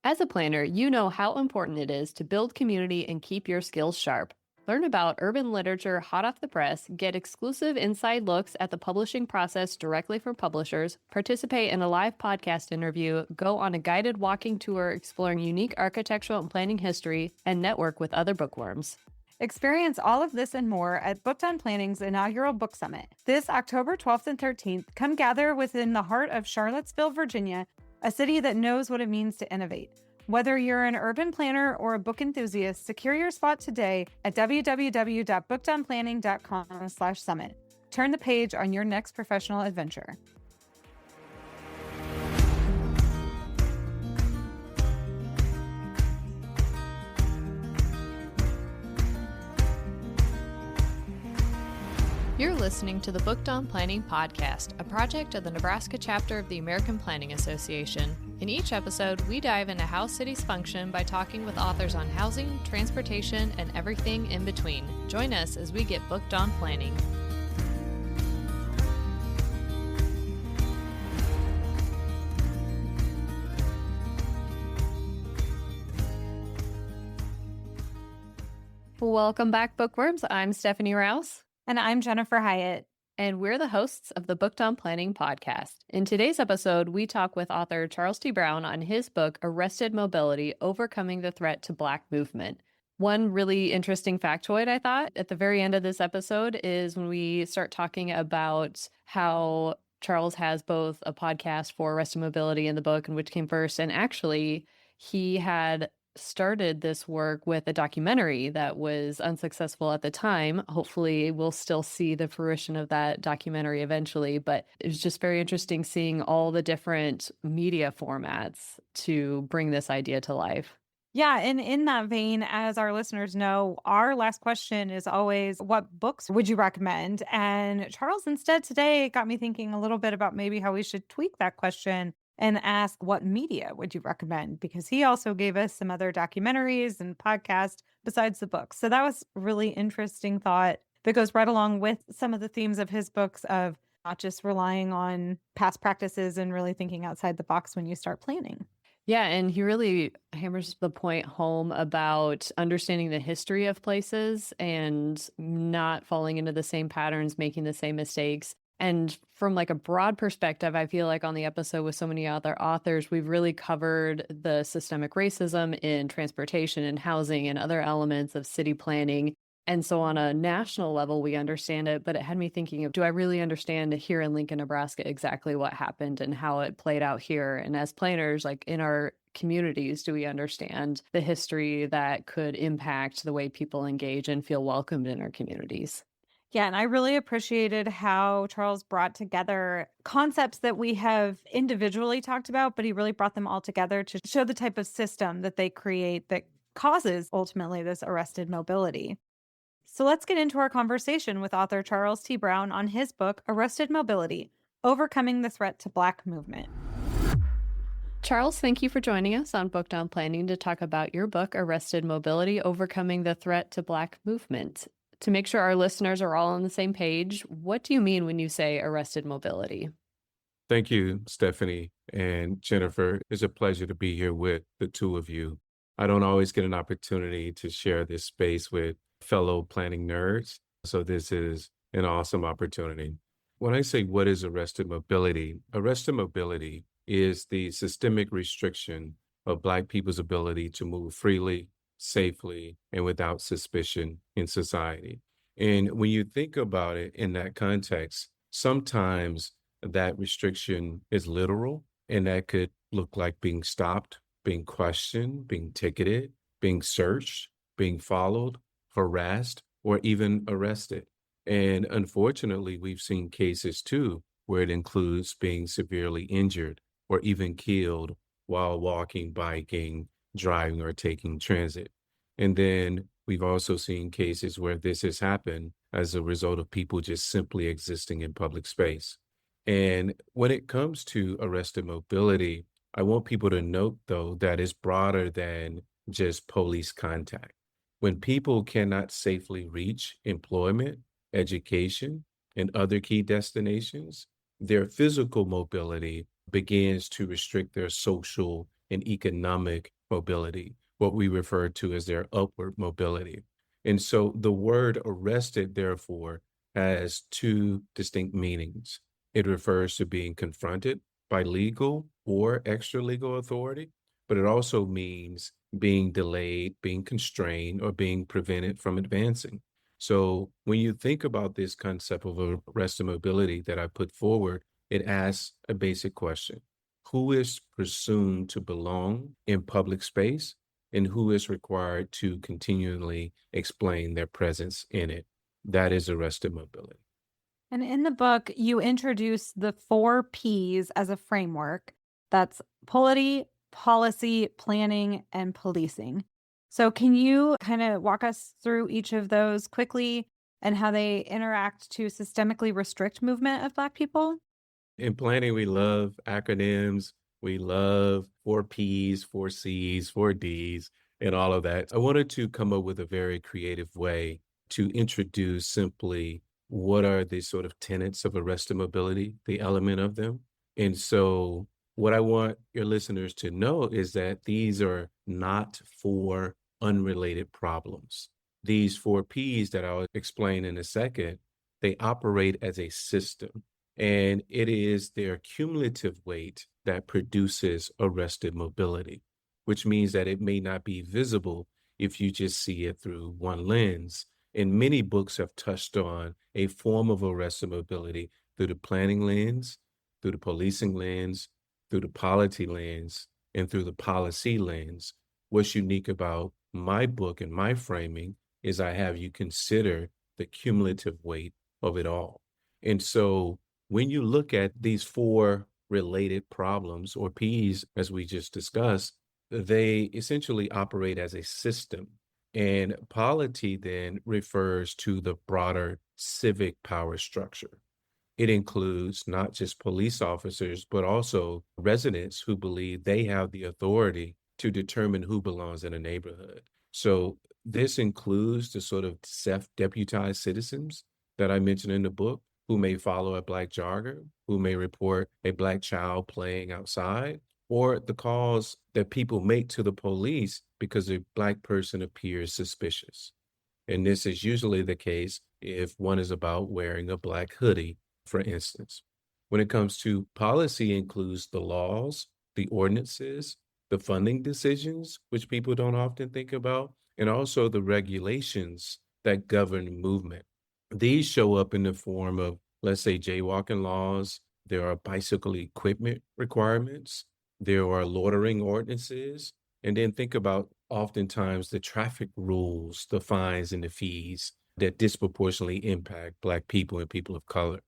As a planner, you know how important it is to build community and keep your skills sharp. Learn about urban literature hot off the press, get exclusive inside looks at the publishing process directly from publishers, participate in a live podcast interview, go on a guided walking tour exploring unique architectural and planning history, and network with other bookworms. Experience all of this and more at Booked on Planning's inaugural book summit. This October 12th and 13th, come gather within the heart of Charlottesville, Virginia, a city that knows what it means to innovate. Whether you're an urban planner or a book enthusiast, secure your spot today at www.bookedonplanning.com/summit. Turn the page on your next professional adventure. You're listening to the Booked on Planning podcast, a project of the Nebraska chapter of the American Planning Association. In each episode, we dive into how cities function by talking with authors on housing, transportation, and everything in between. Join us as we get booked on planning. Welcome back, bookworms. I'm Stephanie Rouse. And I'm Jennifer Hyatt. And we're the hosts of the Booked on Planning podcast. In today's episode, we talk with author Charles T. Brown on his book, Arrested Mobility, Overcoming the Threat to Black Movement. One really interesting factoid, I thought, at the very end of this episode is when we start talking about how Charles has both a podcast for Arrested Mobility in the book, and which came first, and actually he had started this work with a documentary that was unsuccessful at the time. Hopefully we'll still see the fruition of that documentary eventually, but it was just very interesting seeing all the different media formats to bring this idea to life. Yeah, and in that vein, as our listeners know, our last question is always, what books would you recommend? And Charles instead today got me thinking a little bit about maybe how we should tweak that question and ask, what media would you recommend? Because he also gave us some other documentaries and podcasts besides the books. So that was really interesting thought that goes right along with some of the themes of his books of not just relying on past practices and really thinking outside the box when you start planning. Yeah, and he really hammers the point home about understanding the history of places and not falling into the same patterns, making the same mistakes. And from like a broad perspective, I feel like on the episode with so many other authors, we've really covered the systemic racism in transportation and housing and other elements of city planning. And so on a national level, we understand it, but it had me thinking of, do I really understand here in Lincoln, Nebraska, exactly what happened and how it played out here? And as planners, like in our communities, do we understand the history that could impact the way people engage and feel welcomed in our communities? Yeah, and I really appreciated how Charles brought together concepts that we have individually talked about, but he really brought them all together to show the type of system that they create that causes ultimately this arrested mobility. So let's get into our conversation with author Charles T. Brown on his book, Arrested Mobility, Overcoming the Threat to Black Movement. Charles, thank you for joining us on Booked on Planning to talk about your book, Arrested Mobility, Overcoming the Threat to Black Movement. To make sure our listeners are all on the same page, what do you mean when you say arrested mobility? Thank you, Stephanie and Jennifer. It's a pleasure to be here with the two of you. I don't always get an opportunity to share this space with fellow planning nerds, so this is an awesome opportunity. When I say what is arrested mobility is the systemic restriction of Black people's ability to move freely, safely, and without suspicion in society. And when you think about it in that context, sometimes that restriction is literal, and that could look like being stopped, being questioned, being ticketed, being searched, being followed, harassed, or even arrested. And unfortunately, we've seen cases too where it includes being severely injured or even killed while walking, biking, driving, or taking transit. And then we've also seen cases where this has happened as a result of people just simply existing in public space. And when it comes to arrested mobility, I want people to note, though, that it's broader than just police contact. When people cannot safely reach employment, education, and other key destinations, their physical mobility begins to restrict their social and economic mobility, what we refer to as their upward mobility. And so the word arrested, therefore, has two distinct meanings. It refers to being confronted by legal or extra legal authority, but it also means being delayed, being constrained, or being prevented from advancing. So when you think about this concept of arrested mobility that I put forward, it asks a basic question. Who is presumed to belong in public space and who is required to continually explain their presence in it? That is arrested mobility. And in the book, you introduce the 4 Ps as a framework. That's polity, policy, planning, and policing. So, can you kind of walk us through each of those quickly and how they interact to systemically restrict movement of Black people? In planning, we love acronyms. We love 4 Ps, 4 Cs, 4 Ds, and all of that. I wanted to come up with a very creative way to introduce simply what are the sort of tenets of arrested mobility, the element of them. And so, what I want your listeners to know is that these are not four unrelated problems. These 4 Ps that I'll explain in a second, they operate as a system. And it is their cumulative weight that produces arrested mobility, which means that it may not be visible if you just see it through one lens. And many books have touched on a form of arrested mobility through the planning lens, through the policing lens, through the polity lens, and through the policy lens. What's unique about my book and my framing is I have you consider the cumulative weight of it all. And so when you look at these four related problems or Ps, as we just discussed, they essentially operate as a system. And polity then refers to the broader civic power structure. It includes not just police officers, but also residents who believe they have the authority to determine who belongs in a neighborhood. So this includes the sort of self-deputized citizens that I mentioned in the book who may follow a Black jogger, who may report a Black child playing outside, or the calls that people make to the police because a Black person appears suspicious. And this is usually the case if one is about wearing a Black hoodie, for instance. When it comes to policy includes the laws, the ordinances, the funding decisions, which people don't often think about, and also the regulations that govern movement. These show up in the form of, let's say, jaywalking laws. There are bicycle equipment requirements. There are loitering ordinances. And then think about oftentimes the traffic rules, the fines and the fees that disproportionately impact Black people and people of color.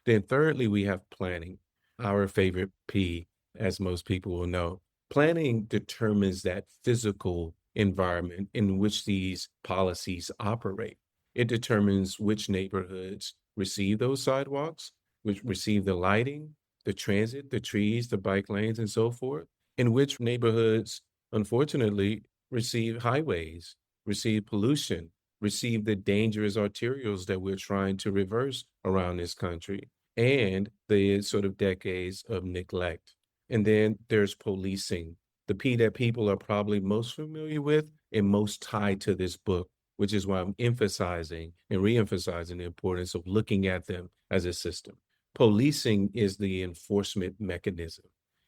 Then thirdly, we have planning, our favorite P, as most people will know. Planning determines that physical environment in which these policies operate. It determines which neighborhoods receive those sidewalks, which receive the lighting, the transit, the trees, the bike lanes, and so forth, and which neighborhoods, unfortunately, receive highways, receive pollution, receive the dangerous arterials that we're trying to reverse around this country, and the sort of decades of neglect. And then there's policing, the P that people are probably most familiar with and most tied to this book, which is why I'm emphasizing and reemphasizing the importance of looking at them as a system. Policing is the enforcement mechanism.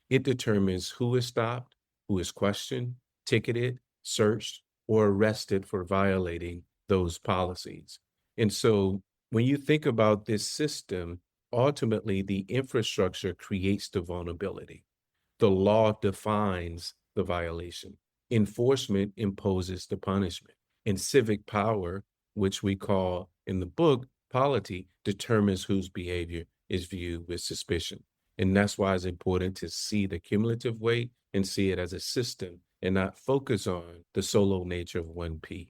It determines who is stopped, who is questioned, ticketed, searched, or arrested for violating those policies. And so when you think about this system, ultimately the infrastructure creates the vulnerability. The law defines the violation. Enforcement imposes the punishment. And civic power, which we call in the book polity, determines whose behavior is viewed with suspicion. And that's why it's important to see the cumulative weight and see it as a system and not focus on the solo nature of 1P.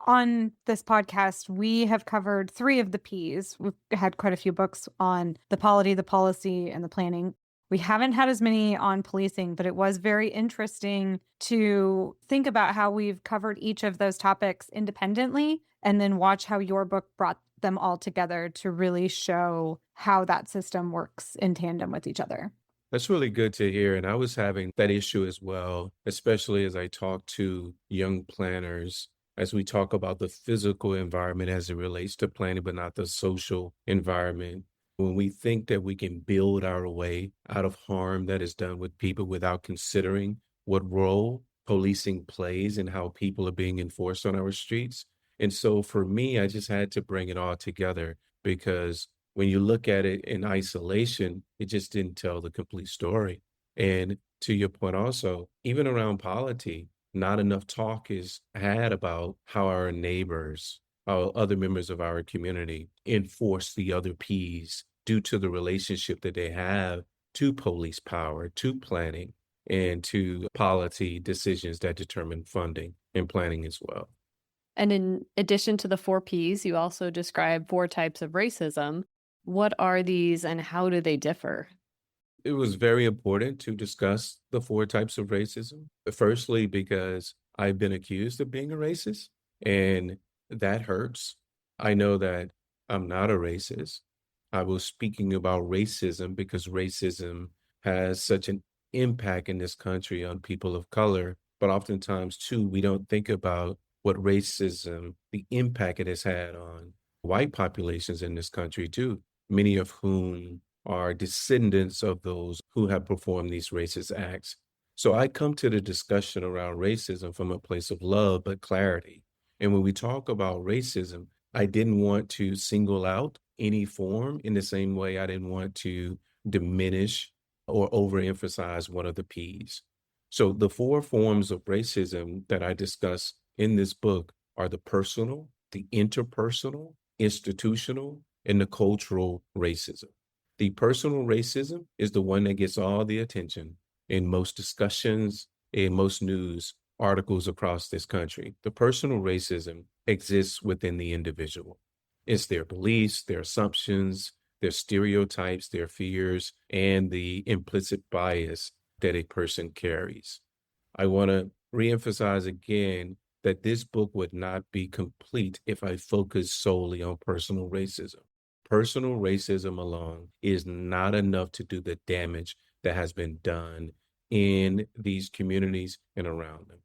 On this podcast, we have covered 3 of the Ps. We've had quite a few books on the polity, the policy, and the planning. We haven't had as many on policing, but it was very interesting to think about how we've covered each of those topics independently and then watch how your book brought them all together to really show how that system works in tandem with each other. That's really good to hear. And I was having that issue as well, especially as I talk to young planners, as we talk about the physical environment as it relates to planning, but not the social environment. When we think that we can build our way out of harm that is done with people without considering what role policing plays and how people are being enforced on our streets. And so for me, I just had to bring it all together because when you look at it in isolation, it just didn't tell the complete story. And to your point also, even around polity, not enough talk is had about how our neighbors, how other members of our community enforce the other P's due to the relationship that they have to police power, to planning, and to polity decisions that determine funding and planning as well. And in addition to the four Ps, you also describe four types of racism. What are these and how do they differ? It was very important to discuss the four types of racism. Firstly, because I've been accused of being a racist, and that hurts. I know that I'm not a racist. I was speaking about racism because racism has such an impact in this country on people of color. But oftentimes, too, we don't think about what racism, the impact it has had on white populations in this country, too, many of whom are descendants of those who have performed these racist acts. So I come to the discussion around racism from a place of love, but clarity. And when we talk about racism, I didn't want to single out any form in the same way I didn't want to diminish or overemphasize one of the P's. So the four forms of racism that I discuss in this book are the personal, the interpersonal, institutional, and the cultural racism. The personal racism is the one that gets all the attention in most discussions, in most news articles across this country. The personal racism exists within the individual. It's their beliefs, their assumptions, their stereotypes, their fears, and the implicit bias that a person carries. I want to reemphasize again that this book would not be complete if I focused solely on personal racism. Personal racism alone is not enough to do the damage that has been done in these communities and around them.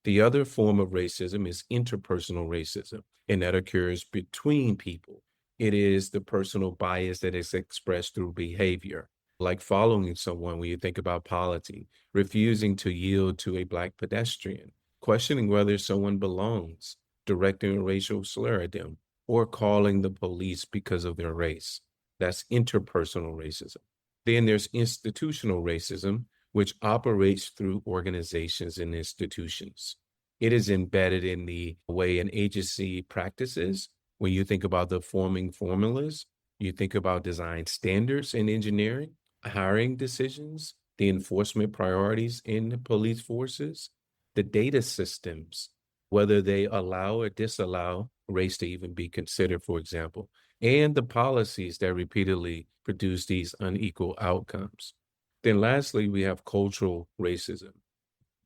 The other form of racism is interpersonal racism, and that occurs between people. It is the personal bias that is expressed through behavior, like following someone when you think about polity, refusing to yield to a Black pedestrian, questioning whether someone belongs, directing a racial slur at them, or calling the police because of their race. That's interpersonal racism. Then there's institutional racism, which operates through organizations and institutions. It is embedded in the way an agency practices. When you think about the forming formulas, you think about design standards in engineering, hiring decisions, the enforcement priorities in the police forces, the data systems, whether they allow or disallow race to even be considered, for example, and the policies that repeatedly produce these unequal outcomes. Then lastly, we have cultural racism.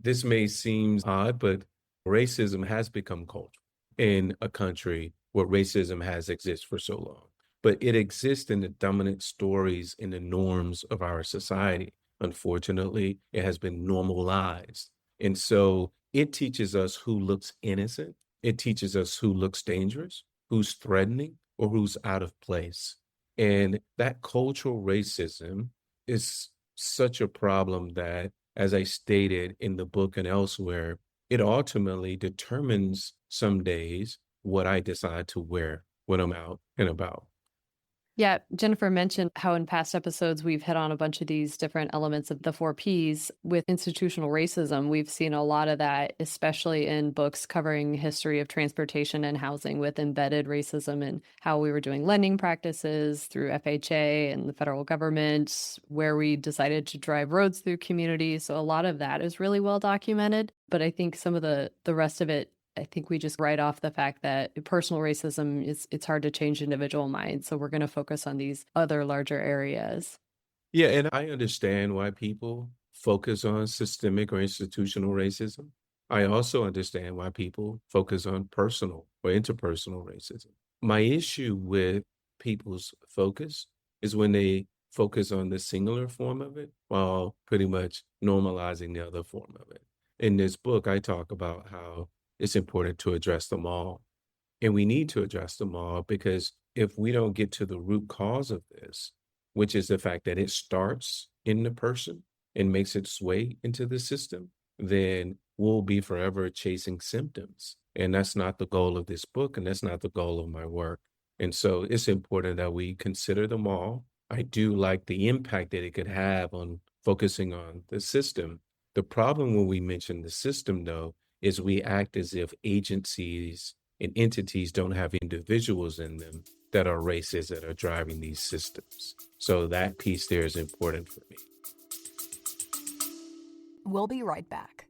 This may seem odd, but racism has become culture in a country where racism has existed for so long. But it exists in the dominant stories and the norms of our society. Unfortunately, it has been normalized. And so it teaches us who looks innocent. It teaches us who looks dangerous, who's threatening, or who's out of place. And that cultural racism is such a problem that, as I stated in the book and elsewhere, it ultimately determines some days what I decide to wear when I'm out and about. Yeah, Jennifer mentioned how in past episodes we've hit on a bunch of these different elements of the four Ps. With institutional racism, we've seen a lot of that, especially in books covering history of transportation and housing with embedded racism and how we were doing lending practices through FHA and the federal government, where we decided to drive roads through communities. So a lot of that is really well documented. But I think some of the rest of it, I think we just write off the fact that personal racism is it's hard to change individual minds. So we're going to focus on these other larger areas. Yeah, and I understand why people focus on systemic or institutional racism. I also understand why people focus on personal or interpersonal racism. My issue with people's focus is when they focus on the singular form of it while pretty much normalizing the other form of it. In this book, I talk about how it's important to address them all. And we need to address them all because if we don't get to the root cause of this, which is the fact that it starts in the person and makes its way into the system, then we'll be forever chasing symptoms. And that's not the goal of this book, and that's not the goal of my work. And so it's important that we consider them all. I do like the impact that it could have on focusing on the system. The problem when we mention the system, though, is we act as if agencies and entities don't have individuals in them that are races that are driving these systems. So that piece there is important for me. We'll be right back.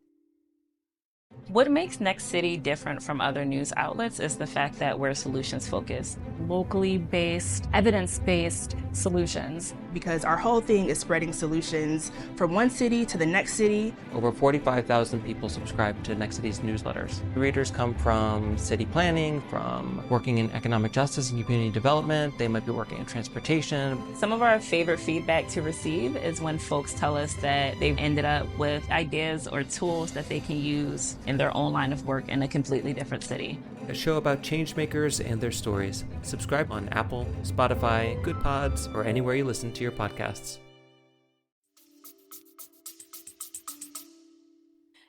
What makes Next City different from other news outlets is the fact that we're solutions focused, locally based, evidence based solutions. Because our whole thing is spreading solutions from one city to the next city. Over 45,000 people subscribe to Next City's newsletters. Readers come from city planning, from working in economic justice and community development. They might be working in transportation. Some of our favorite feedback to receive is when folks tell us that they've ended up with ideas or tools that they can use in their own line of work in a completely different city. A show about change makers and their stories. Subscribe on Apple, Spotify, Good Pods, or anywhere you listen to your podcasts.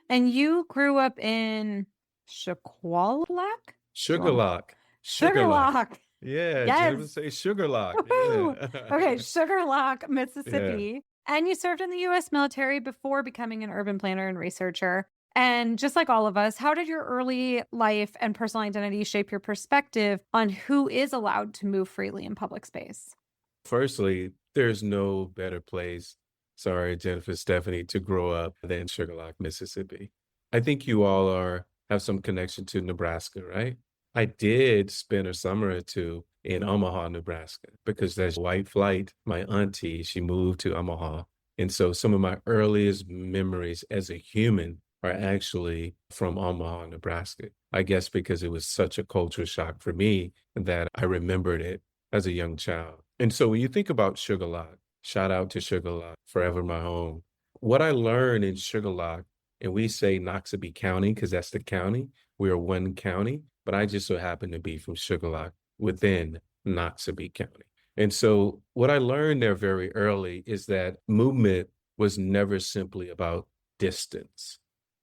And you grew up in Sugarlock? Sugarlock. Sugarlock. Yeah, Yes. Jennifer say Sugarlock. Woohoo! Yeah. Okay, Sugarlock, Mississippi. And you served in the U.S. military before becoming an urban planner and researcher. And just like all of us, how did your early life and personal identity shape your perspective on who is allowed to move freely in public space? Firstly, there's no better place, sorry, Jennifer, Stephanie, to grow up than Sugarlock, Mississippi. I think you all have some connection to Nebraska, right? I did spend a summer or two in Omaha, Nebraska, because that's White Flight. My auntie, she moved to Omaha. And so some of my earliest memories as a human are actually from Omaha, Nebraska. I guess because it was such a culture shock for me that I remembered it as a young child. And so when you think about Sugarlock, shout out to Sugarlock, forever my home. What I learned in Sugarlock, and we say Noxubee County because that's the county. We are one county, but I just so happen to be from Sugarlock within Noxubee County. And so what I learned there very early is that movement was never simply about distance.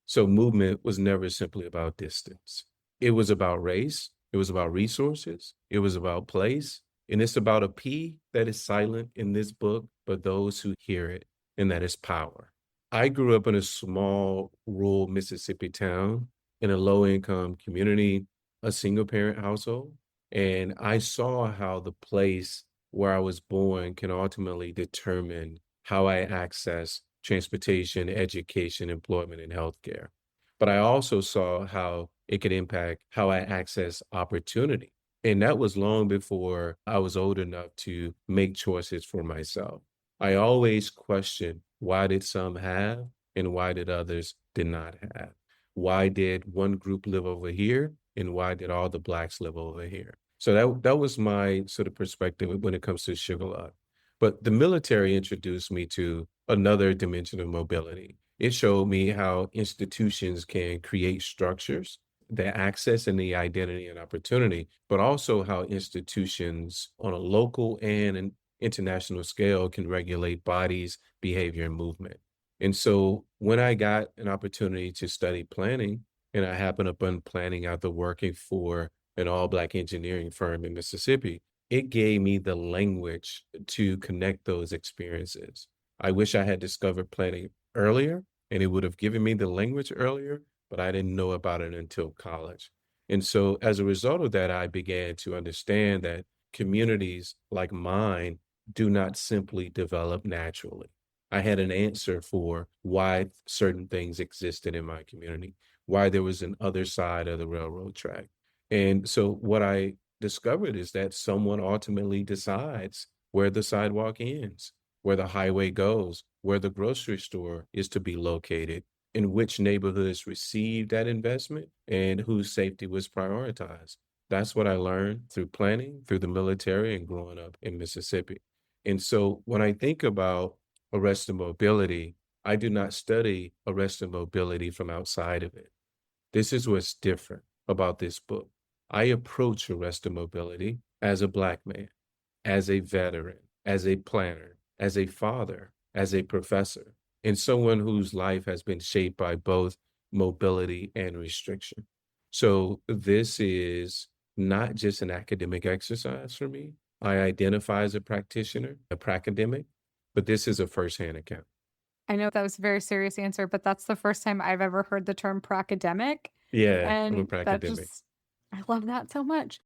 So movement was never simply about distance. It was about race. It was about resources. It was about place. And it's about a P that is silent in this book, but those who hear it, and that is power. I grew up in a small rural Mississippi town in a low-income community, a single-parent household. And I saw how the place where I was born can ultimately determine how I access transportation, education, employment, and healthcare. But I also saw how it could impact how I access opportunity. And that was long before I was old enough to make choices for myself. I always questioned, why did some have and why did others did not have? Why did one group live over here and why did all the Blacks live over here? So that was my sort of perspective when it comes to Sugarlock. But the military introduced me to another dimension of mobility. It showed me how institutions can create structures, the access and the identity and opportunity, but also how institutions on a local and an international scale can regulate bodies, behavior, and movement. And so when I got an opportunity to study planning, and I happened upon planning after working for an all-Black engineering firm in Mississippi, it gave me the language to connect those experiences. I wish I had discovered planning earlier, and it would have given me the language earlier, but I didn't know about it until college. And so as a result of that, I began to understand that communities like mine do not simply develop naturally. I had an answer for why certain things existed in my community, why there was an other side of the railroad track. And so what I discovered is that someone ultimately decides where the sidewalk ends, where the highway goes, where the grocery store is to be located, in which neighborhoods received that investment, and whose safety was prioritized. That's what I learned through planning, through the military, and growing up in Mississippi. And so when I think about arrested mobility, I do not study arrested mobility from outside of it. This is what's different about this book. I approach arrested mobility as a Black man, as a veteran, as a planner, as a father, as a professor, and someone whose life has been shaped by both mobility and restriction. So this is not just an academic exercise for me. I identify as a practitioner, a pracademic, but this is a firsthand account. I know that was a very serious answer, but that's the first time I've ever heard the term "pracademic," Yeah, I'm a and that pracademic. just I love that so much.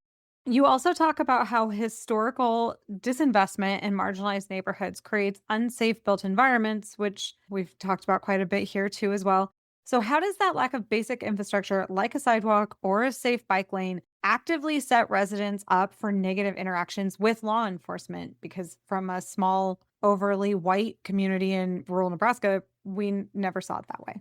You also talk about how historical disinvestment in marginalized neighborhoods creates unsafe built environments, which we've talked about quite a bit here too as well. So how does that lack of basic infrastructure like a sidewalk or a safe bike lane actively set residents up for negative interactions with law enforcement? Because from a small, overly white community in rural Nebraska, never saw it that way.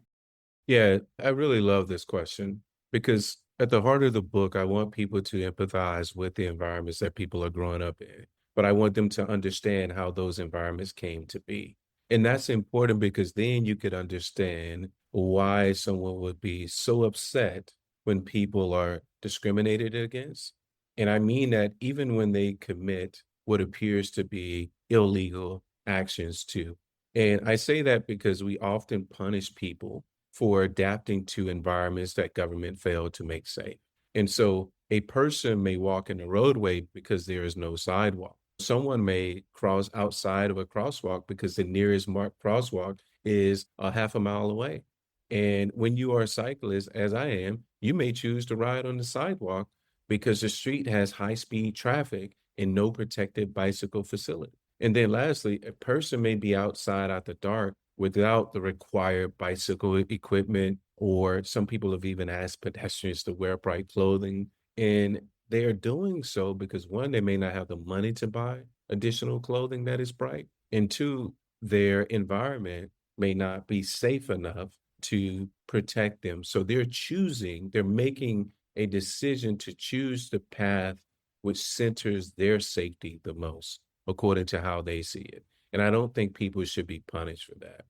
Yeah, I really love this question because at the heart of the book, I want people to empathize with the environments that people are growing up in, but I want them to understand how those environments came to be. And that's important because then you could understand why someone would be so upset when people are discriminated against. And I mean that even when they commit what appears to be illegal actions too. And I say that because we often punish people for adapting to environments that government failed to make safe. And so a person may walk in the roadway because there is no sidewalk. Someone may cross outside of a crosswalk because the nearest marked crosswalk is a half a mile away. And when you are a cyclist, as I am, you may choose to ride on the sidewalk because the street has high speed traffic and no protected bicycle facility. And then lastly, a person may be outside after dark without the required bicycle equipment, or some people have even asked pedestrians to wear bright clothing. And they are doing so because one, they may not have the money to buy additional clothing that is bright. And two, their environment may not be safe enough to protect them. So they're making a decision to choose the path which centers their safety the most, according to how they see it. And I don't think people should be punished for that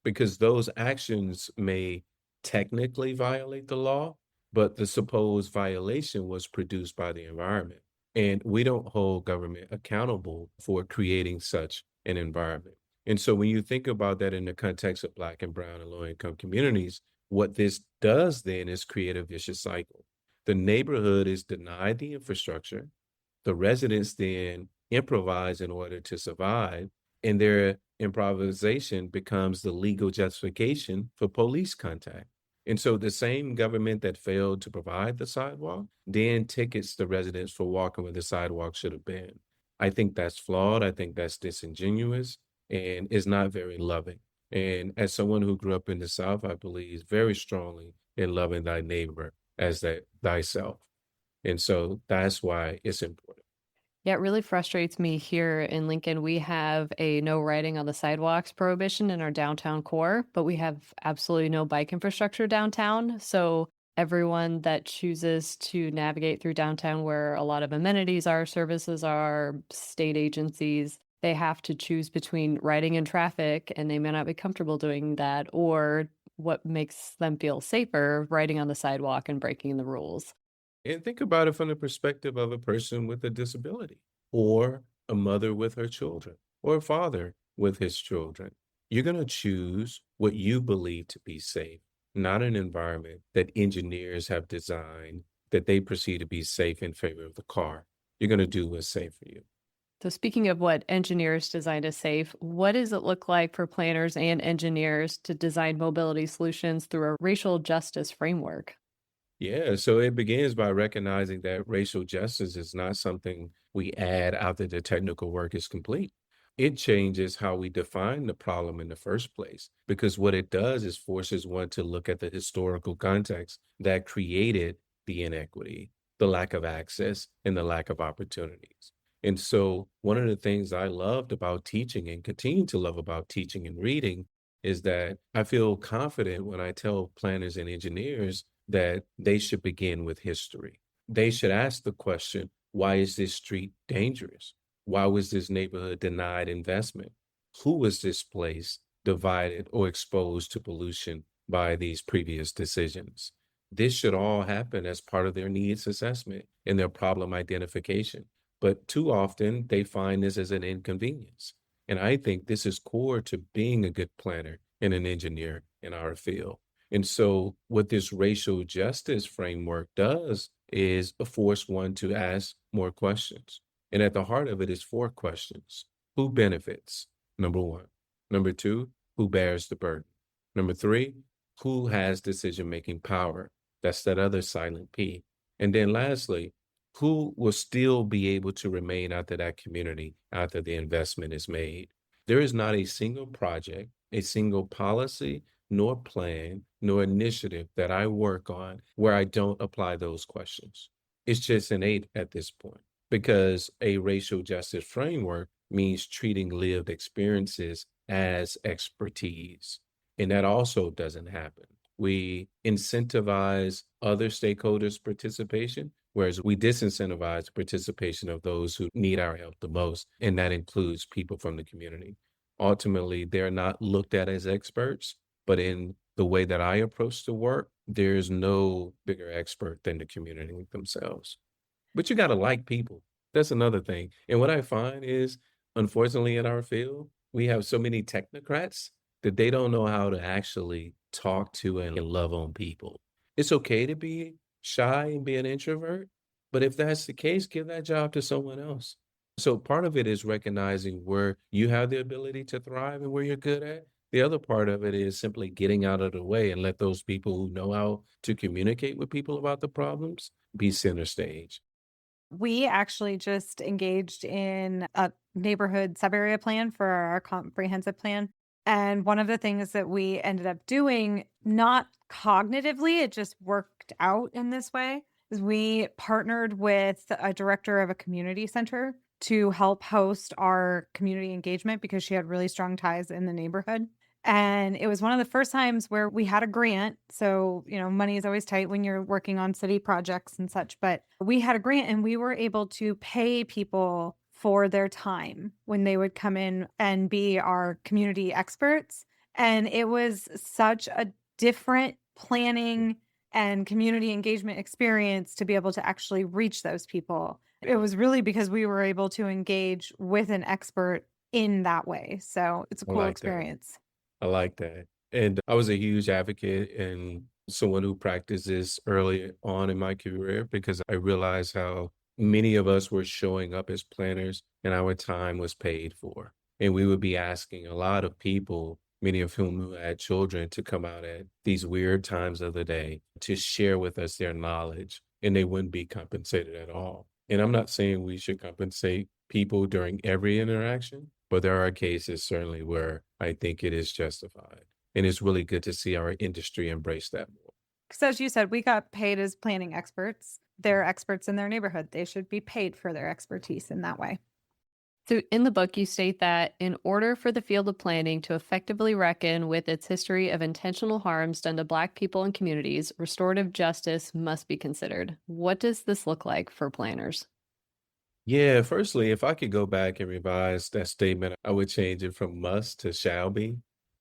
because those actions may technically violate the law, but the supposed violation was produced by the environment. And we don't hold government accountable for creating such an environment. And so when you think about that in the context of Black and Brown and low income communities, what this does then is create a vicious cycle. The neighborhood is denied the infrastructure. The residents then improvise in order to survive, and their improvisation becomes the legal justification for police contact. And so the same government that failed to provide the sidewalk then tickets the residents for walking where the sidewalk should have been. I think that's flawed. I think that's disingenuous and is not very loving. And as someone who grew up in the South, I believe very strongly in loving thy neighbor as that thyself. And so that's why it's important. Yeah, it really frustrates me here in Lincoln. We have a no riding on the sidewalks prohibition in our downtown core, but we have absolutely no bike infrastructure downtown. So everyone that chooses to navigate through downtown where a lot of amenities are, services are, state agencies, they have to choose between riding in traffic and they may not be comfortable doing that, or what makes them feel safer, riding on the sidewalk and breaking the rules. And think about it from the perspective of a person with a disability, or a mother with her children, or a father with his children. You're going to choose what you believe to be safe, not an environment that engineers have designed that they perceive to be safe in favor of the car. You're going to do what's safe for you. So speaking of what engineers design as safe, what does it look like for planners and engineers to design mobility solutions through a racial justice framework? Yeah, so it begins by recognizing that racial justice is not something we add after the technical work is complete. It changes how we define the problem in the first place, because what it does is forces one to look at the historical context that created the inequity, the lack of access, and the lack of opportunities. And so, one of the things I loved about teaching and continue to love about teaching and reading is that I feel confident when I tell planners and engineers that they should begin with history. They should ask the question, why is this street dangerous? Why was this neighborhood denied investment? Who was displaced, divided, or exposed to pollution by these previous decisions? This should all happen as part of their needs assessment and their problem identification. But too often, they find this as an inconvenience. And I think this is core to being a good planner and an engineer in our field. And so, what this racial justice framework does is force one to ask more questions. And at the heart of it is four questions. Who benefits? Number one. Number two, who bears the burden? Number three, who has decision making power? That's that other silent P. And then lastly, who will still be able to remain after that community after the investment is made? There is not a single project, a single policy, nor plan, nor initiative that I work on where I don't apply those questions. It's just innate at this point because a racial justice framework means treating lived experiences as expertise. And that also doesn't happen. We incentivize other stakeholders' participation, whereas we disincentivize participation of those who need our help the most. And that includes people from the community. Ultimately, they're not looked at as experts, but in the way that I approach the work, there's no bigger expert than the community themselves. But you got to like people. That's another thing. And what I find is, unfortunately, in our field, we have so many technocrats that they don't know how to actually talk to and love on people. It's okay to be shy and be an introvert, but if that's the case, give that job to someone else. So part of it is recognizing where you have the ability to thrive and where you're good at. The other part of it is simply getting out of the way and let those people who know how to communicate with people about the problems be center stage. We actually just engaged in a neighborhood sub-area plan for our comprehensive plan. And one of the things that we ended up doing, not cognitively, it just worked out in this way, is we partnered with a director of a community center to help host our community engagement because she had really strong ties in the neighborhood. And it was one of the first times where we had a grant. So, money is always tight when you're working on city projects and such, but we had a grant and we were able to pay people for their time when they would come in and be our community experts. And it was such a different planning and community engagement experience to be able to actually reach those people. It was really because we were able to engage with an expert in that way. So it's a I cool like that. experience. I like that. And I was a huge advocate and someone who practiced this early on in my career because I realized how many of us were showing up as planners and our time was paid for. And we would be asking a lot of people, many of whom who had children, to come out at these weird times of the day to share with us their knowledge, and they wouldn't be compensated at all. And I'm not saying we should compensate people during every interaction, but there are cases certainly where I think it is justified. And it's really good to see our industry embrace that more. Because as you said, we got paid as planning experts. They're experts in their neighborhood. They should be paid for their expertise in that way. So, in the book, you state that in order for the field of planning to effectively reckon with its history of intentional harms done to Black people and communities, restorative justice must be considered. What does this look like for planners? Yeah, firstly, if I could go back and revise that statement, I would change it from must to shall be.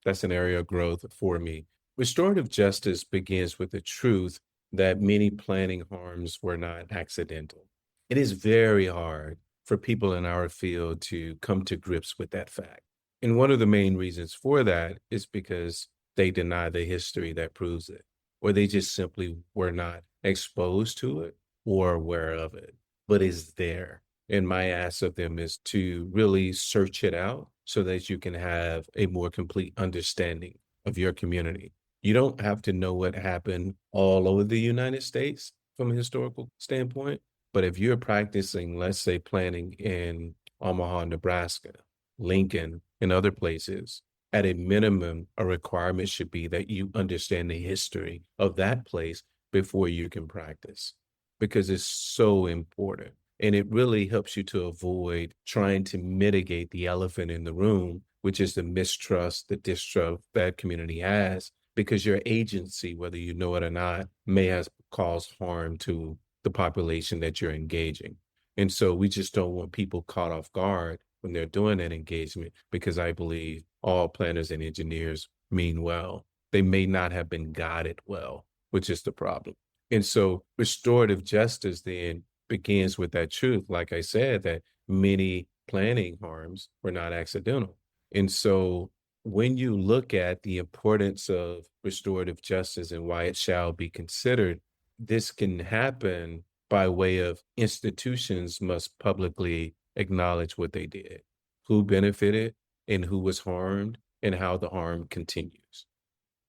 That's an area of growth for me. Restorative justice begins with the truth that many planning harms were not accidental. It is very hard for people in our field to come to grips with that fact. And one of the main reasons for that is because they deny the history that proves it, or they just simply were not exposed to it or aware of it, but it's there. And my ask of them is to really search it out so that you can have a more complete understanding of your community. You don't have to know what happened all over the United States from a historical standpoint, but if you're practicing, let's say, planning in Omaha, Nebraska, Lincoln, and other places, at a minimum, a requirement should be that you understand the history of that place before you can practice, because it's so important. And it really helps you to avoid trying to mitigate the elephant in the room, which is the mistrust, the distrust that community has, because your agency, whether you know it or not, may have caused harm to the population that you're engaging. And so we just don't want people caught off guard when they're doing that engagement, because I believe all planners and engineers mean well. They may not have been guided well, which is the problem. And so restorative justice then begins with that truth, like I said, that many planning harms were not accidental. And so when you look at the importance of restorative justice and why it shall be considered, this can happen by way of institutions must publicly acknowledge what they did, who benefited and who was harmed, and how the harm continues.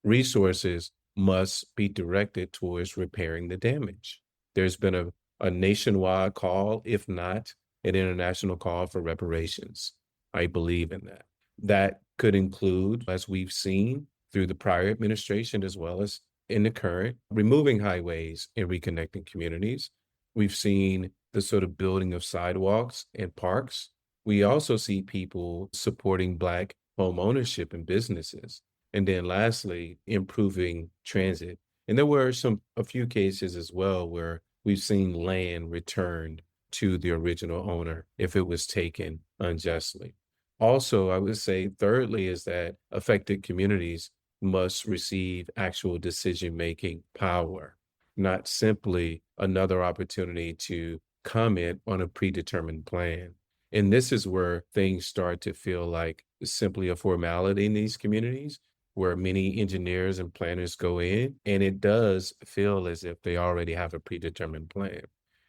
Resources must be directed towards repairing the damage. There's been a nationwide call, if not an international call for reparations. I believe in that. That could include, as we've seen through the prior administration as well as in the current, removing highways and reconnecting communities. We've seen the sort of building of sidewalks and parks. We also see people supporting Black home ownership and businesses. And then lastly, improving transit. And there were a few cases as well where we've seen land returned to the original owner if it was taken unjustly. Also, I would say thirdly is that affected communities must receive actual decision-making power, not simply another opportunity to comment on a predetermined plan. And this is where things start to feel like simply a formality in these communities, where many engineers and planners go in, and it does feel as if they already have a predetermined plan.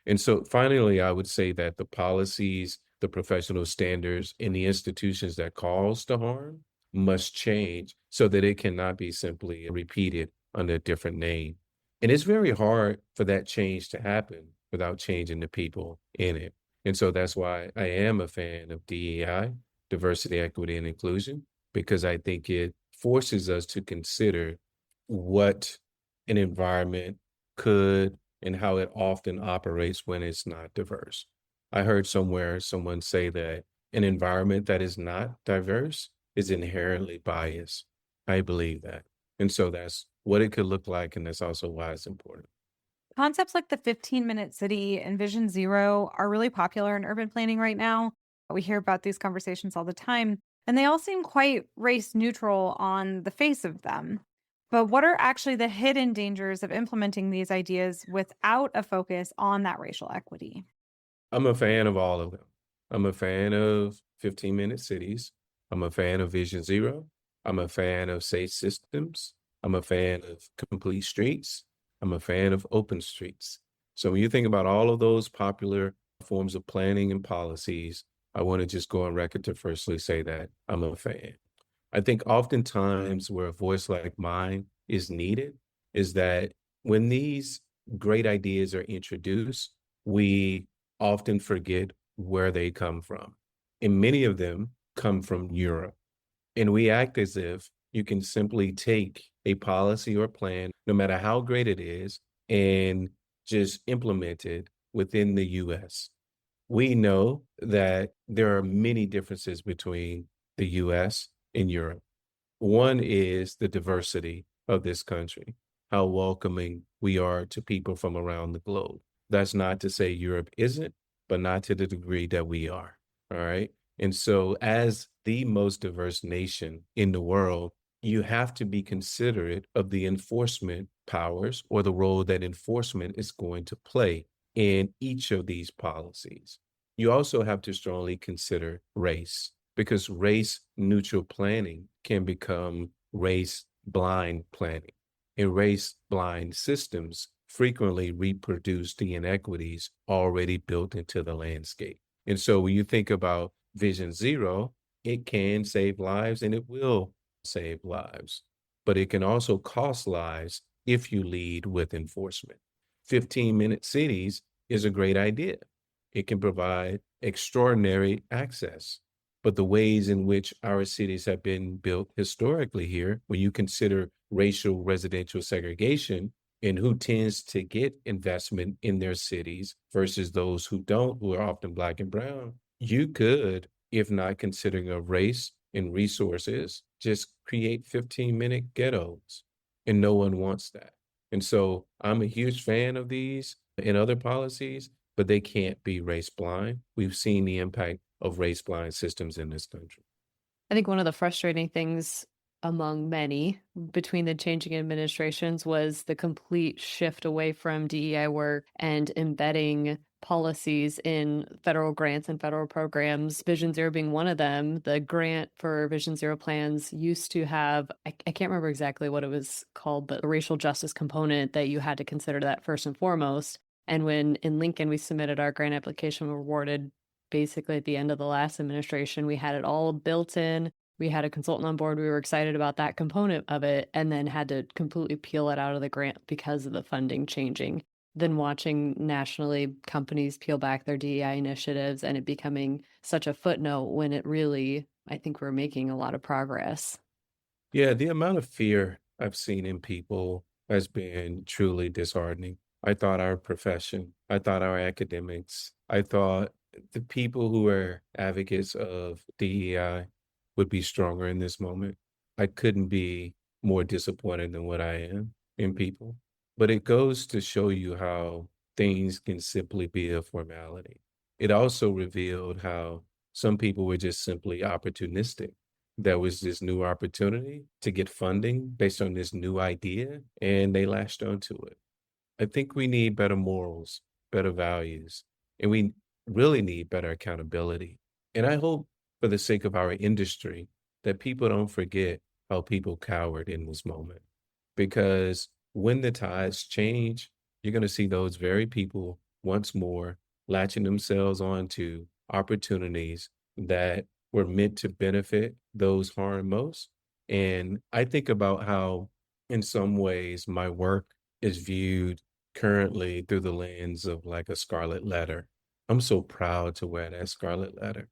And so finally, I would say that the policies, the professional standards, and the institutions that cause the harm must change so that it cannot be simply repeated under a different name. And it's very hard for that change to happen without changing the people in it. And so that's why I am a fan of DEI, diversity, equity, and inclusion, because I think it forces us to consider what an environment could and how it often operates when it's not diverse. I heard somewhere someone say that an environment that is not diverse is inherently biased. I believe that. And so that's what it could look like. And that's also why it's important. Concepts like the 15-minute city and Vision Zero are really popular in urban planning right now. We hear about these conversations all the time, and they all seem quite race neutral on the face of them. But what are actually the hidden dangers of implementing these ideas without a focus on that racial equity? I'm a fan of all of them. I'm a fan of 15-minute cities. I'm a fan of Vision Zero. I'm a fan of safe systems. I'm a fan of complete streets. I'm a fan of open streets. So when you think about all of those popular forms of planning and policies, I want to just go on record to firstly say that I'm a fan. I think oftentimes where a voice like mine is needed is that when these great ideas are introduced, we often forget where they come from. And many of them come from Europe. And we act as if you can simply take a policy or plan, no matter how great it is, and just implement it within the US. We know that there are many differences between the US and Europe. One is the diversity of this country, how welcoming we are to people from around the globe. That's not to say Europe isn't, but not to the degree that we are. All right. And so, as the most diverse nation in the world, you have to be considerate of the enforcement powers or the role that enforcement is going to play in each of these policies. You also have to strongly consider race, because race neutral planning can become race blind planning. And race blind systems frequently reproduce the inequities already built into the landscape. And so when you think about Vision Zero, it can save lives and it will save lives, but it can also cost lives if you lead with enforcement. 15-minute cities is a great idea. It can provide extraordinary access. But the ways in which our cities have been built historically here, when you consider racial residential segregation and who tends to get investment in their cities versus those who don't, who are often Black and brown, you could, if not considering a race and resources, just create 15-minute ghettos. And no one wants that. And so I'm a huge fan of these and other policies, but they can't be race blind. We've seen the impact of race blind systems in this country. I think one of the frustrating things among many between the changing administrations was the complete shift away from DEI work and embedding policies in federal grants and federal programs, Vision Zero being one of them. The grant for Vision Zero plans used to have, I can't remember exactly what it was called, but a racial justice component that you had to consider that first and foremost. And when in Lincoln we submitted our grant application, we were awarded basically at the end of the last administration, we had it all built in. We had a consultant on board. We were excited about that component of it, and then had to completely peel it out of the grant because of the funding changing. Then watching nationally companies peel back their DEI initiatives and it becoming such a footnote when it really, I think we're making a lot of progress. Yeah, the amount of fear I've seen in people has been truly disheartening. I thought our profession, I thought our academics, I thought the people who are advocates of DEI would be stronger in this moment. I couldn't be more disappointed than what I am in people. But it goes to show you how things can simply be a formality. It also revealed how some people were just simply opportunistic. There was this new opportunity to get funding based on this new idea, and they latched onto it. I think we need better morals, better values, and we really need better accountability. And I hope, for the sake of our industry, that people don't forget how people cowered in this moment. Because when the tides change, you're going to see those very people once more latching themselves onto opportunities that were meant to benefit those harmed most. And I think about how, in some ways, my work is viewed currently through the lens of like a scarlet letter. I'm so proud to wear that scarlet letter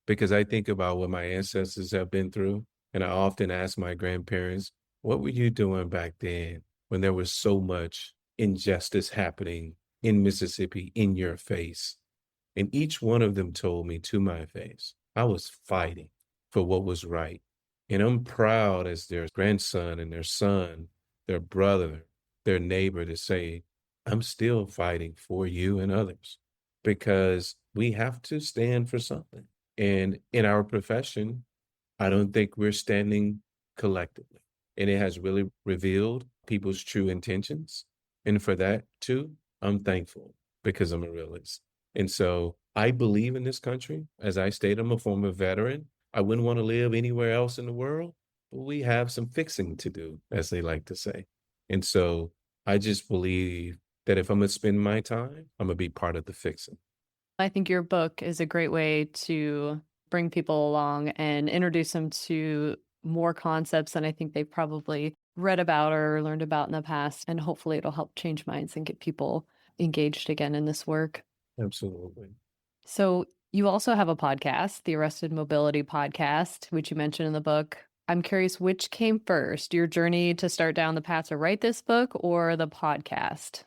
because I think about what my ancestors have been through. And I often ask my grandparents, what were you doing back then when there was so much injustice happening in Mississippi in your face? And each one of them told me to my face, I was fighting for what was right. And I'm proud as their grandson and their son, their brother, their neighbor to say, I'm still fighting for you and others because we have to stand for something. And in our profession, I don't think we're standing collectively. And it has really revealed people's true intentions. And for that, too, I'm thankful because I'm a realist. And so I believe in this country. As I stated, I'm a former veteran. I wouldn't want to live anywhere else in the world, but we have some fixing to do, as they like to say. And so I just believe that if I'm going to spend my time, I'm going to be part of the fixing. I think your book is a great way to bring people along and introduce them to more concepts than I think they've probably read about or learned about in the past. And hopefully it'll help change minds and get people engaged again in this work. Absolutely. So you also have a podcast, the Arrested Mobility Podcast, which you mentioned in the book. I'm curious, which came first, your journey to start down the path to write this book or the podcast?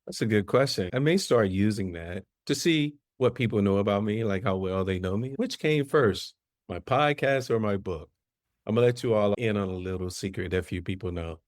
That's a good question. I may start using that to see what people know about me, like how well they know me. Which came first, my podcast or my book? I'm going to let you all in on a little secret that few people know.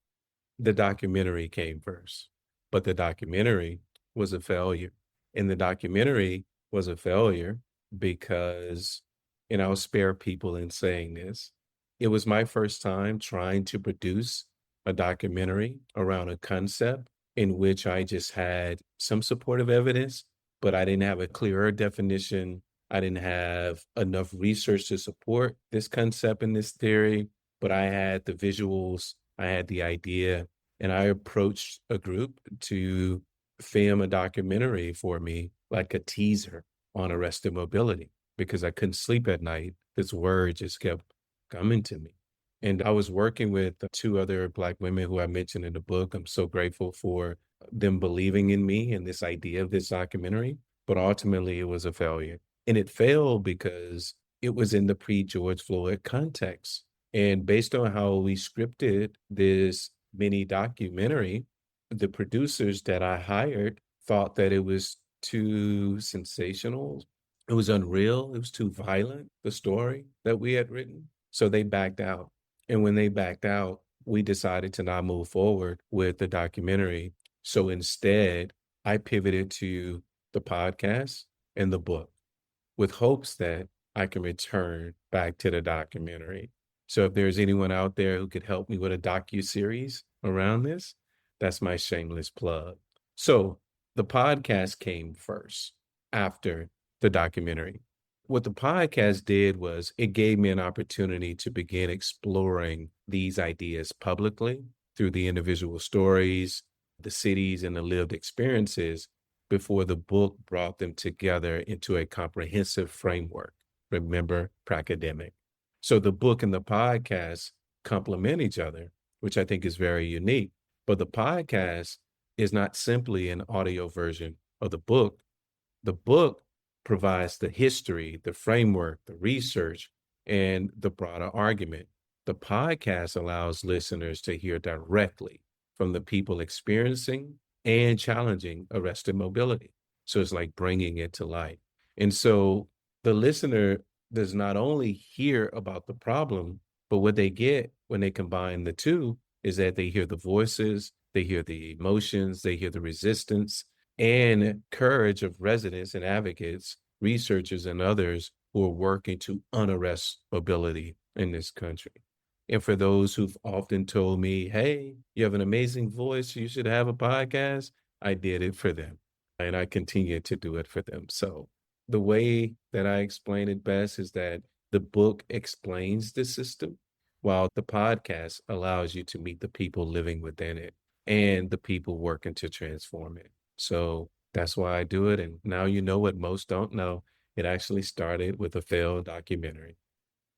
The documentary came first, but the documentary was a failure. And the documentary was a failure because, and I'll spare people in saying this, it was my first time trying to produce a documentary around a concept in which I just had some supportive evidence, but I didn't have a clearer definition. I didn't have enough research to support this concept and this theory, but I had the visuals, I had the idea, and I approached a group to film a documentary for me, like a teaser on arrested mobility, because I couldn't sleep at night. This word just kept coming to me. And I was working with two other Black women who I mentioned in the book. I'm so grateful for them believing in me and this idea of this documentary, but ultimately it was a failure. And it failed because it was in the pre-George Floyd context. And based on how we scripted this mini documentary, the producers that I hired thought that it was too sensational. It was unreal. It was too violent, the story that we had written. So they backed out. And when they backed out, we decided to not move forward with the documentary. So instead, I pivoted to the podcast, and the book, with hopes that I can return back to the documentary. So if there's anyone out there who could help me with a docu-series around this, that's my shameless plug. So the podcast came first after the documentary. What the podcast did was it gave me an opportunity to begin exploring these ideas publicly through the individual stories, the cities, and the lived experiences before the book brought them together into a comprehensive framework. Remember, pracademic. So the book and the podcast complement each other, which I think is very unique. But the podcast is not simply an audio version of the book. The book provides the history, the framework, the research, and the broader argument. The podcast allows listeners to hear directly from the people experiencing and challenging arrested mobility. So it's like bringing it to light. And so the listener does not only hear about the problem, but what they get when they combine the two is that they hear the voices, they hear the emotions, they hear the resistance and courage of residents and advocates, researchers, and others who are working to unarrest mobility in this country. And for those who've often told me, hey, you have an amazing voice, you should have a podcast, I did it for them. And I continue to do it for them. So the way that I explain it best is that the book explains the system, while the podcast allows you to meet the people living within it and the people working to transform it. So that's why I do it. And now you know what most don't know. It actually started with a failed documentary.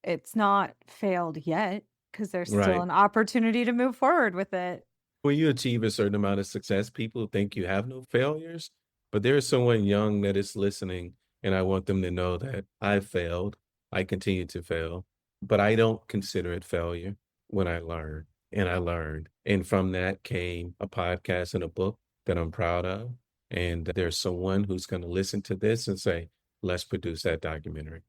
It's not failed yet because there's still Right. an opportunity to move forward with it. When you achieve a certain amount of success, people think you have no failures, but there's someone young that is listening, and I want them to know that I failed. I continue to fail, but I don't consider it failure when I learn, and I learned. And from that came a podcast and a book that I'm proud of. And there's someone who's going to listen to this and say, let's produce that documentary.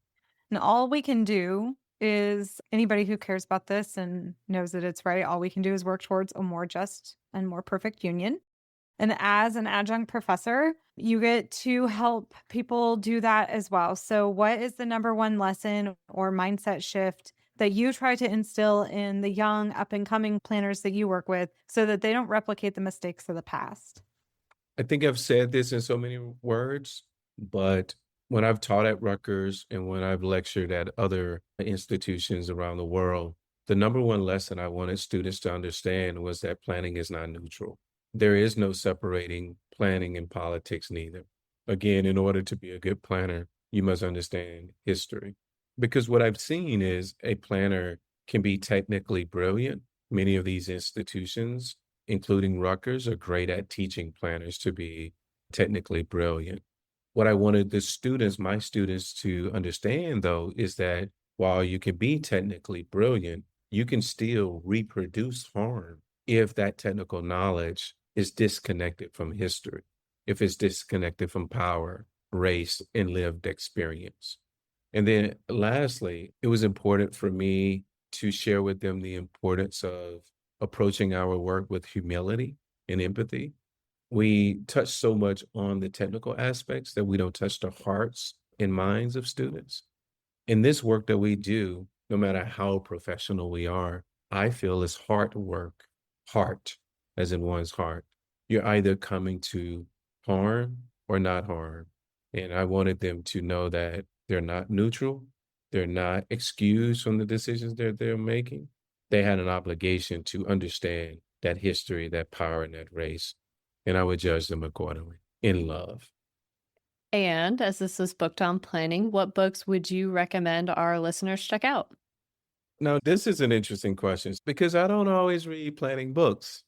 And all we can do is anybody who cares about this and knows that it's right, all we can do is work towards a more just and more perfect union. And as an adjunct professor, you get to help people do that as well. So, what is the number one lesson or mindset shift that you try to instill in the young, up and coming planners that you work with so that they don't replicate the mistakes of the past? I think I've said this in so many words, but when I've taught at Rutgers and when I've lectured at other institutions around the world, the number one lesson I wanted students to understand was that planning is not neutral. There is no separating planning and politics neither. Again, in order to be a good planner, you must understand history. Because what I've seen is a planner can be technically brilliant. Many of these institutions, including Rutgers, are great at teaching planners to be technically brilliant. What I wanted the students, my students, to understand, though, is that while you can be technically brilliant, you can still reproduce harm if that technical knowledge is disconnected from history, if it's disconnected from power, race, and lived experience. And then lastly, it was important for me to share with them the importance of approaching our work with humility and empathy. We touch so much on the technical aspects that we don't touch the hearts and minds of students. In this work that we do, no matter how professional we are, I feel is heart work, heart, as in one's heart. You're either coming to harm or not harm. And I wanted them to know that they're not neutral. They're not excused from the decisions that they're making. They had an obligation to understand that history, that power, and that race. And I would judge them accordingly in love. And as this is Booked on Planning, what books would you recommend our listeners check out? Now, this is an interesting question because I don't always read planning books,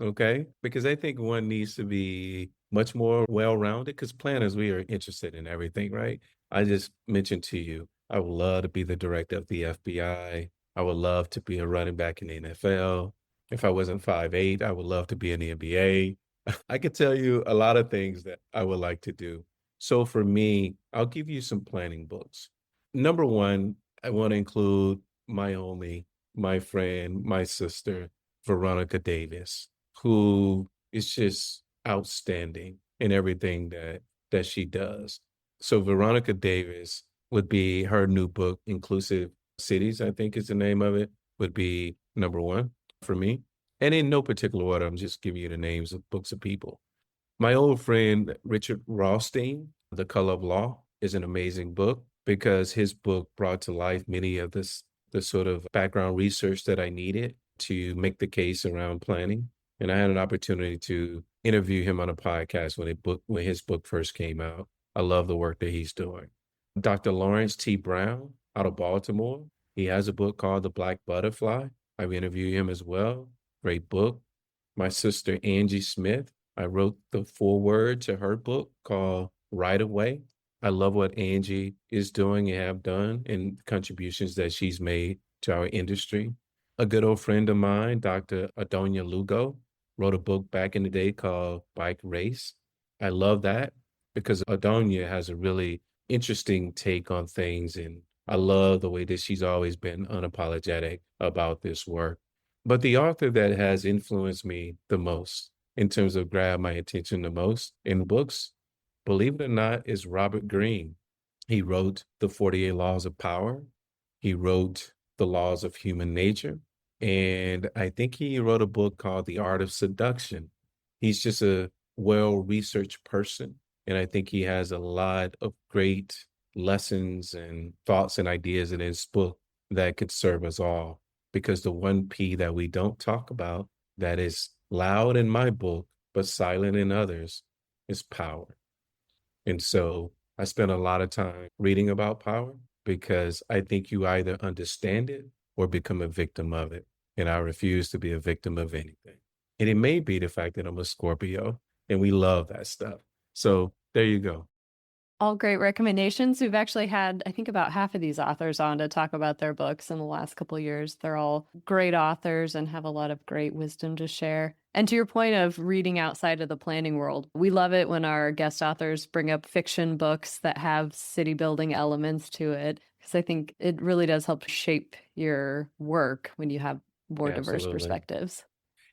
okay? Because I think one needs to be much more well-rounded because planners, we are interested in everything, right? I just mentioned to you, I would love to be the director of the FBI. I would love to be a running back in the NFL. If I wasn't 5'8", I would love to be in the NBA. I could tell you a lot of things that I would like to do. So for me, I'll give you some planning books. Number one, I want to include my homie, my friend, my sister, Veronica Davis, who is just outstanding in everything that that she does. So Veronica Davis would be her new book, Inclusive Cities, I think is the name of it, would be number one for me. And in no particular order, I'm just giving you the names of books of people. My old friend, Richard Rothstein, The Color of Law, is an amazing book because his book brought to life many of the sort of background research that I needed to make the case around planning. And I had an opportunity to interview him on a podcast when his book first came out. I love the work that he's doing. Dr. Lawrence T. Brown out of Baltimore, he has a book called The Black Butterfly. I've interviewed him as well. Great book. My sister, Angie Smith, I wrote the foreword to her book called Right Away. I love what Angie is doing and have done and contributions that she's made to our industry. A good old friend of mine, Dr. Adonia Lugo, wrote a book back in the day called Bike Race. I love that because Adonia has a really interesting take on things. And I love the way that she's always been unapologetic about this work. But the author that has influenced me the most in terms of grab my attention the most in books, believe it or not, is Robert Greene. He wrote The 48 Laws of Power. He wrote The Laws of Human Nature. And I think he wrote a book called The Art of Seduction. He's just a well-researched person. And I think he has a lot of great lessons and thoughts and ideas in his book that could serve us all. Because the one P that we don't talk about that is loud in my book, but silent in others is power. And so I spent a lot of time reading about power because I think you either understand it or become a victim of it. And I refuse to be a victim of anything. And it may be the fact that I'm a Scorpio and we love that stuff. So there you go. All great recommendations. We've actually had, I think, about half of these authors on to talk about their books in the last couple of years. They're all great authors and have a lot of great wisdom to share. And to your point of reading outside of the planning world, we love it when our guest authors bring up fiction books that have city building elements to it, because I think it really does help shape your work when you have more diverse Absolutely. perspectives.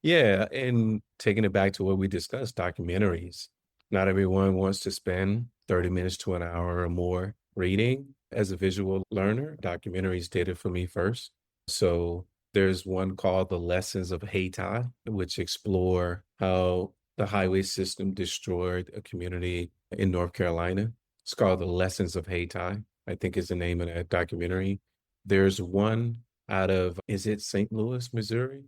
Yeah, and taking it back to what we discussed, documentaries. Not everyone wants to spend 30 minutes to an hour or more reading. As a visual learner, documentaries did it for me first. So there's one called The Lessons of Haiti, which explore how the highway system destroyed a community in North Carolina. It's called The Lessons of Haiti, I think is the name of that documentary. There's one out of, is it St. Louis, Missouri?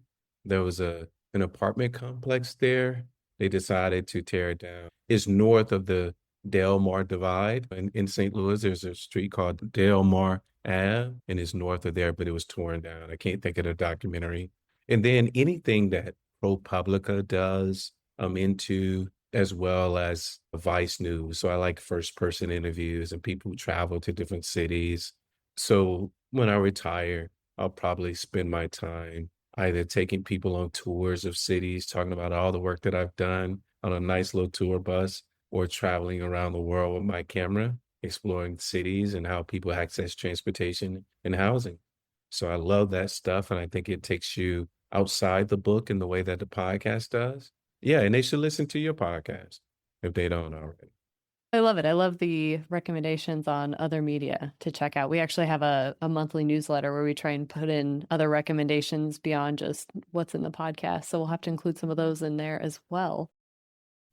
There was an apartment complex there. They decided to tear it down. It's north of the Delmar Divide. In St. Louis, there's a street called Delmar Ave, and it's north of there, but it was torn down. I can't think of the documentary. And then anything that ProPublica does, I'm into, as well as Vice News. So I like first-person interviews and people who travel to different cities. So when I retire, I'll probably spend my time either taking people on tours of cities, talking about all the work that I've done on a nice little tour bus, or traveling around the world with my camera, exploring cities and how people access transportation and housing. So I love that stuff. And I think it takes you outside the book in the way that the podcast does. Yeah. And they should listen to your podcast if they don't already. I love it. I love the recommendations on other media to check out. We actually have a monthly newsletter where we try and put in other recommendations beyond just what's in the podcast. So we'll have to include some of those in there as well.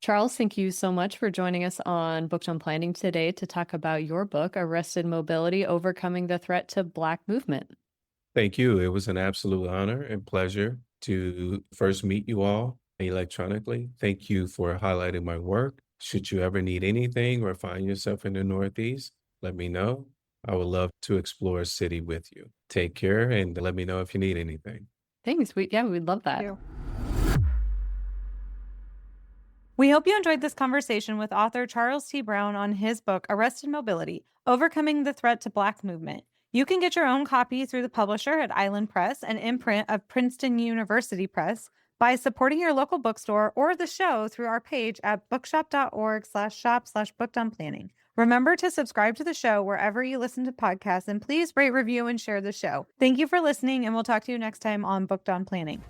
Charles, thank you so much for joining us on Booked on Planning today to talk about your book, Arrested Mobility, Overcoming the Threat to Black Movement. Thank you. It was an absolute honor and pleasure to first meet you all electronically. Thank you for highlighting my work. Should you ever need anything or find yourself in the Northeast, let me know. I would love to explore a city with you. Take care and let me know if you need anything. Thanks. We'd love that. Thank you. We hope you enjoyed this conversation with author Charles T. Brown on his book, Arrested Mobility, Overcoming the Threat to Black Movement. You can get your own copy through the publisher at Island Press, an imprint of Princeton University Press, by supporting your local bookstore or the show through our page at bookshop.org/shop/bookedonplanning. Remember to subscribe to the show wherever you listen to podcasts, and please rate, review, and share the show. Thank you for listening, and we'll talk to you next time on Booked on Planning.